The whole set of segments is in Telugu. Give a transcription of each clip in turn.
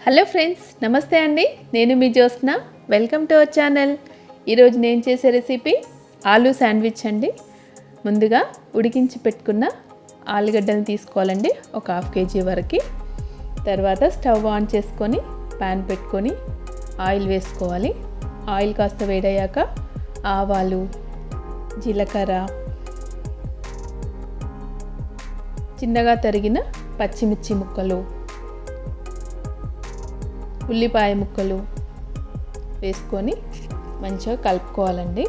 హలో ఫ్రెండ్స్, నమస్తే అండి. నేను మీ Jyotsna. Welcome to our channel. ఈరోజు నేను చేసే రెసిపీ ఆలూ శాండ్విచ్ అండి. ముందుగా ఉడికించి పెట్టుకున్న ఆలుగడ్డలు తీసుకోవాలండి, ఒక హాఫ్ కేజీ వరకు. తర్వాత స్టవ్ ఆన్ చేసుకొని ప్యాన్ పెట్టుకొని ఆయిల్ వేసుకోవాలి. ఆయిల్ కాస్త వేడయ్యాక ఆవాలు, జీలకర్ర, చిన్నగా తరిగిన పచ్చిమిర్చి ముక్కలు, ఉల్లిపాయ ముక్కలు వేసుకొని మంచిగా కలుపుకోవాలండి,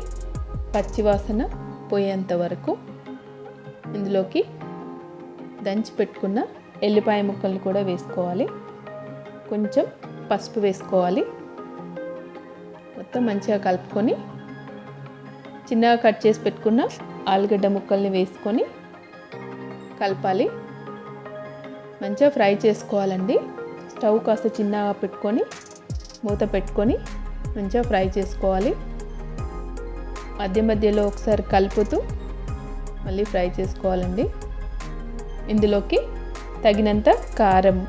పచ్చివాసన పోయేంత వరకు. ఇందులోకి దంచి పెట్టుకున్న ఎల్లిపాయ ముక్కలు కూడా వేసుకోవాలి. కొంచెం పసుపు వేసుకోవాలి. మొత్తం మంచిగా కలుపుకొని చిన్నగా కట్ చేసి పెట్టుకున్న ఆలుగడ్డ ముక్కల్ని వేసుకొని కలపాలి. మంచిగా ఫ్రై చేసుకోవాలండి. స్టవ్ కాస్త చిన్నగా పెట్టుకొని మూత పెట్టుకొని మంచిగా ఫ్రై చేసుకోవాలి. మధ్య మధ్యలో ఒకసారి కలుపుతూ మళ్ళీ ఫ్రై చేసుకోవాలండి. ఇందులోకి తగినంత కారం,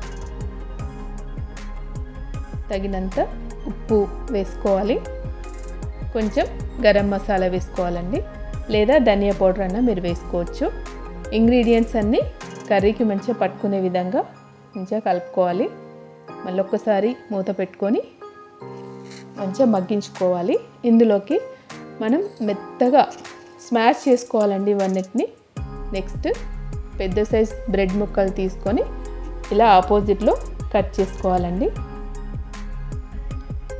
తగినంత ఉప్పు వేసుకోవాలి. కొంచెం గరం మసాలా వేసుకోవాలండి, లేదా ధనియా పౌడర్ అన్న మీరు వేసుకోవచ్చు. ఇంగ్రీడియంట్స్ అన్నీ కర్రీకి మంచిగా పట్టుకునే విధంగా మంచిగా కలుపుకోవాలి. మళ్ళీ ఒక్కసారి మూత పెట్టుకొని మంచిగా మగ్గించుకోవాలి. ఇందులోకి మనం మెత్తగా స్మాష్ చేసుకోవాలండి ఇవన్నిటిని. నెక్స్ట్ పెద్ద సైజ్ బ్రెడ్ ముక్కలు తీసుకొని ఇలా ఆపోజిట్లో కట్ చేసుకోవాలండి.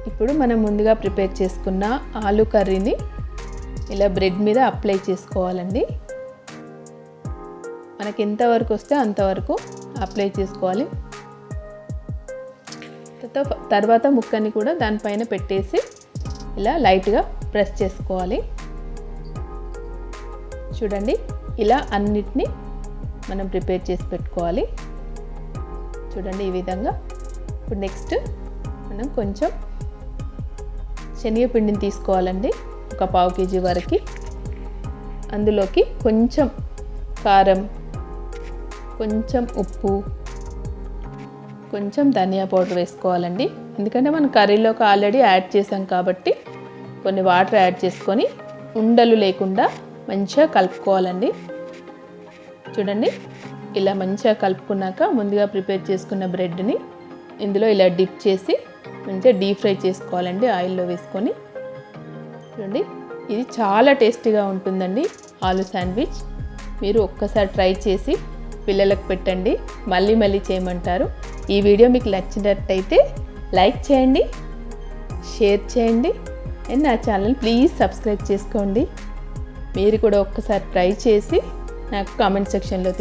ఇప్పుడు మనం ముందుగా ప్రిపేర్ చేసుకున్న ఆలూ కర్రీని ఇలా బ్రెడ్ మీద అప్లై చేసుకోవాలండి. మనకి ఎంతవరకు వస్తే అంతవరకు అప్లై చేసుకోవాలి. తర్వాత ముక్కని కూడా దానిపైన పెట్టేసి ఇలా లైట్గా ప్రెస్ చేసుకోవాలి. చూడండి, ఇలా అన్నిటినీ మనం ప్రిపేర్ చేసి పెట్టుకోవాలి. చూడండి ఈ విధంగా. ఇప్పుడు నెక్స్ట్ మనం కొంచెం శనగపిండిని తీసుకోవాలండి, ఒక పావు కేజీ వరకు. అందులోకి కొంచెం కారం, కొంచెం ఉప్పు, కొంచెం ధనియా పౌడర్ వేసుకోవాలండి. ఎందుకంటే మనం కర్రీలోకి ఆల్రెడీ యాడ్ చేసాం కాబట్టి కొన్ని వాటర్ యాడ్ చేసుకొని ఉండలు లేకుండా మంచిగా కలుపుకోవాలండి. చూడండి, ఇలా మంచిగా కలుపుకున్నాక ముందుగా ప్రిపేర్ చేసుకున్న బ్రెడ్ని ఇందులో ఇలా డిప్ చేసి మంచిగా డీప్ ఫ్రై చేసుకోవాలండి ఆయిల్లో వేసుకొని. చూడండి, ఇది చాలా టేస్టీగా ఉంటుందండి ఆలూ శాండ్విచ్. మీరు ఒక్కసారి ట్రై చేసి పిల్లలకు పెట్టండి, మళ్ళీ మళ్ళీ చేయమంటారు. ఈ వీడియో మీకు నచ్చినట్టయితే లైక్ చేయండి, షేర్ చేయండి, అండ్ నా ఛానల్ ప్లీజ్ సబ్స్క్రైబ్ చేసుకోండి. మీరు కూడా ఒక్కసారి ట్రై చేసి నాకు కామెంట్ సెక్షన్లో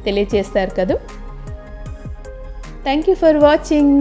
తెలియచేస్తారు కదా. Thank you for watching.